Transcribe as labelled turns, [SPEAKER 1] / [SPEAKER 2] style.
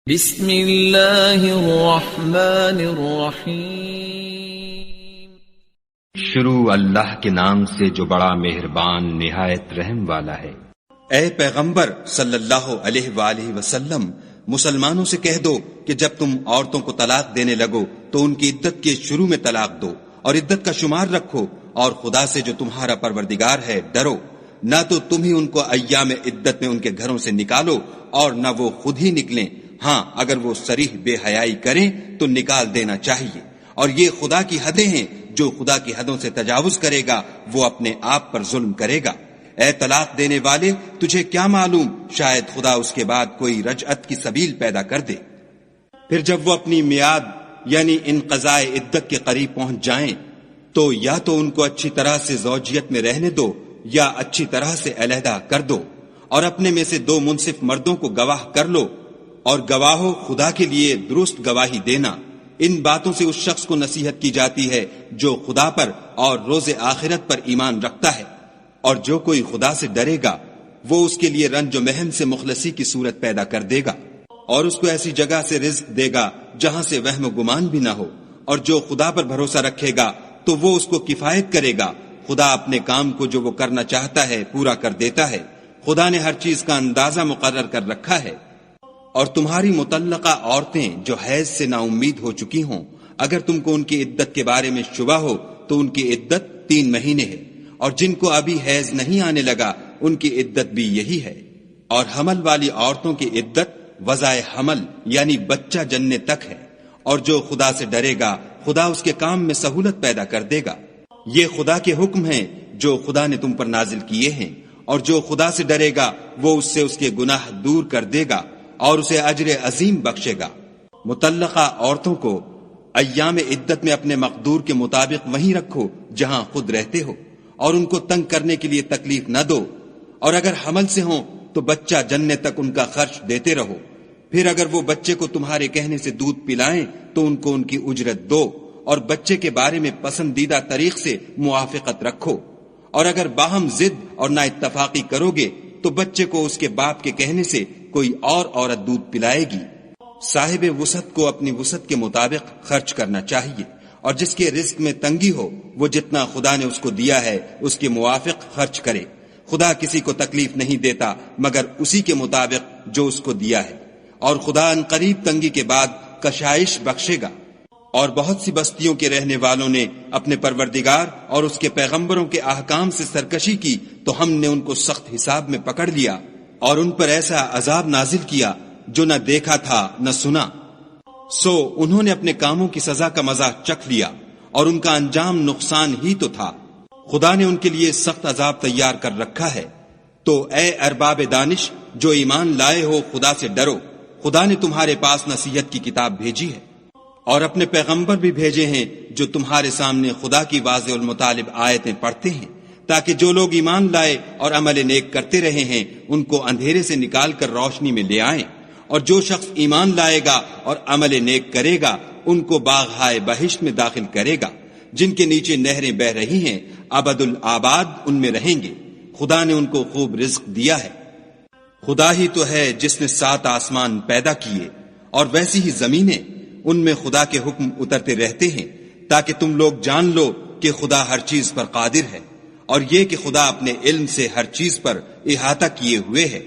[SPEAKER 1] بسم اللہ الرحمن الرحیم۔
[SPEAKER 2] شروع اللہ کے نام سے جو بڑا مہربان نہایت رحم والا ہے۔
[SPEAKER 3] اے پیغمبر صلی اللہ علیہ وآلہ وسلم، مسلمانوں سے کہہ دو کہ جب تم عورتوں کو طلاق دینے لگو تو ان کی عدت کے شروع میں طلاق دو اور عدت کا شمار رکھو، اور خدا سے جو تمہارا پروردگار ہے ڈرو۔ نہ تو تم ہی ان کو ایام عدت میں ان کے گھروں سے نکالو اور نہ وہ خود ہی نکلیں، ہاں اگر وہ صریح بے حیائی کریں تو نکال دینا چاہیے، اور یہ خدا کی حدیں ہیں، جو خدا کی حدوں سے تجاوز کرے گا وہ اپنے آپ پر ظلم کرے گا۔ اے طلاق دینے والے، تجھے کیا معلوم، شاید خدا اس کے بعد کوئی رجعت کی سبیل پیدا کر دے۔ پھر جب وہ اپنی میعاد یعنی انقضاء عدت کے قریب پہنچ جائیں تو یا تو ان کو اچھی طرح سے زوجیت میں رہنے دو یا اچھی طرح سے علیحدہ کر دو، اور اپنے میں سے 2 منصف مردوں کو گواہ کر لو، اور گواہو خدا کے لیے درست گواہی دینا۔ ان باتوں سے اس شخص کو نصیحت کی جاتی ہے جو خدا پر اور روز آخرت پر ایمان رکھتا ہے، اور جو کوئی خدا سے ڈرے گا وہ اس کے لیے رنج و محن سے مخلصی کی صورت پیدا کر دے گا، اور اس کو ایسی جگہ سے رزق دے گا جہاں سے وہم و گمان بھی نہ ہو، اور جو خدا پر بھروسہ رکھے گا تو وہ اس کو کفایت کرے گا۔ خدا اپنے کام کو جو وہ کرنا چاہتا ہے پورا کر دیتا ہے۔ خدا نے ہر چیز کا اندازہ مقرر کر رکھا ہے۔ اور تمہاری مطلقہ عورتیں جو حیض سے نا امید ہو چکی ہوں، اگر تم کو ان کی عدت کے بارے میں شبہ ہو تو ان کی عدت 3 مہینے ہے، اور جن کو ابھی حیض نہیں آنے لگا ان کی عدت بھی یہی ہے۔ اور حمل والی عورتوں کی عدت وضع حمل یعنی بچہ جننے تک ہے، اور جو خدا سے ڈرے گا خدا اس کے کام میں سہولت پیدا کر دے گا۔ یہ خدا کے حکم ہیں جو خدا نے تم پر نازل کیے ہیں، اور جو خدا سے ڈرے گا وہ اس سے اس کے گناہ دور کر دے گا اور اسے اجر عظیم بخشے گا۔ مطلقہ عورتوں کو ایام عدت میں اپنے مقدور کے مطابق وہیں رکھو جہاں خود رہتے ہو، اور ان کو تنگ کرنے کے لیے تکلیف نہ دو، اور اگر حمل سے ہوں تو بچہ جننے تک ان کا خرچ دیتے رہو۔ پھر اگر وہ بچے کو تمہارے کہنے سے دودھ پلائیں تو ان کو ان کی اجرت دو، اور بچے کے بارے میں پسندیدہ طریق سے موافقت رکھو، اور اگر باہم ضد اور نا اتفاقی کرو گے تو بچے کو اس کے باپ کے کہنے سے کوئی اور عورت دودھ پلائے گی۔ صاحب وسعت کو اپنی وسعت کے مطابق خرچ کرنا چاہیے، اور جس کے رزق میں تنگی ہو وہ جتنا خدا نے اس کو دیا ہے اس کے موافق خرچ کرے۔ خدا کسی کو تکلیف نہیں دیتا مگر اسی کے مطابق جو اس کو دیا ہے، اور خدا ان قریب تنگی کے بعد کشائش بخشے گا۔ اور بہت سی بستیوں کے رہنے والوں نے اپنے پروردگار اور اس کے پیغمبروں کے احکام سے سرکشی کی تو ہم نے ان کو سخت حساب میں پکڑ لیا، اور ان پر ایسا عذاب نازل کیا جو نہ دیکھا تھا نہ سنا۔ سو انہوں نے اپنے کاموں کی سزا کا مزہ چکھ لیا، اور ان کا انجام نقصان ہی تو تھا۔ خدا نے ان کے لیے سخت عذاب تیار کر رکھا ہے۔ تو اے ارباب دانش جو ایمان لائے ہو، خدا سے ڈرو۔ خدا نے تمہارے پاس نصیحت کی کتاب بھیجی ہے، اور اپنے پیغمبر بھی بھیجے ہیں جو تمہارے سامنے خدا کی واضح المطالب آیتیں پڑھتے ہیں، تاکہ جو لوگ ایمان لائے اور عمل نیک کرتے رہے ہیں ان کو اندھیرے سے نکال کر روشنی میں لے آئیں، اور جو شخص ایمان لائے گا اور عمل نیک کرے گا ان کو باغہائے بہشت میں داخل کرے گا، جن کے نیچے نہریں بہ رہی ہیں، ابد الآباد ان میں رہیں گے۔ خدا نے ان کو خوب رزق دیا ہے۔ خدا ہی تو ہے جس نے 7 آسمان پیدا کیے، اور ویسی ہی زمینیں، ان میں خدا کے حکم اترتے رہتے ہیں تاکہ تم لوگ جان لو کہ خدا ہر چیز پر قادر ہے، اور یہ کہ خدا اپنے علم سے ہر چیز پر احاطہ کیے ہوئے ہے۔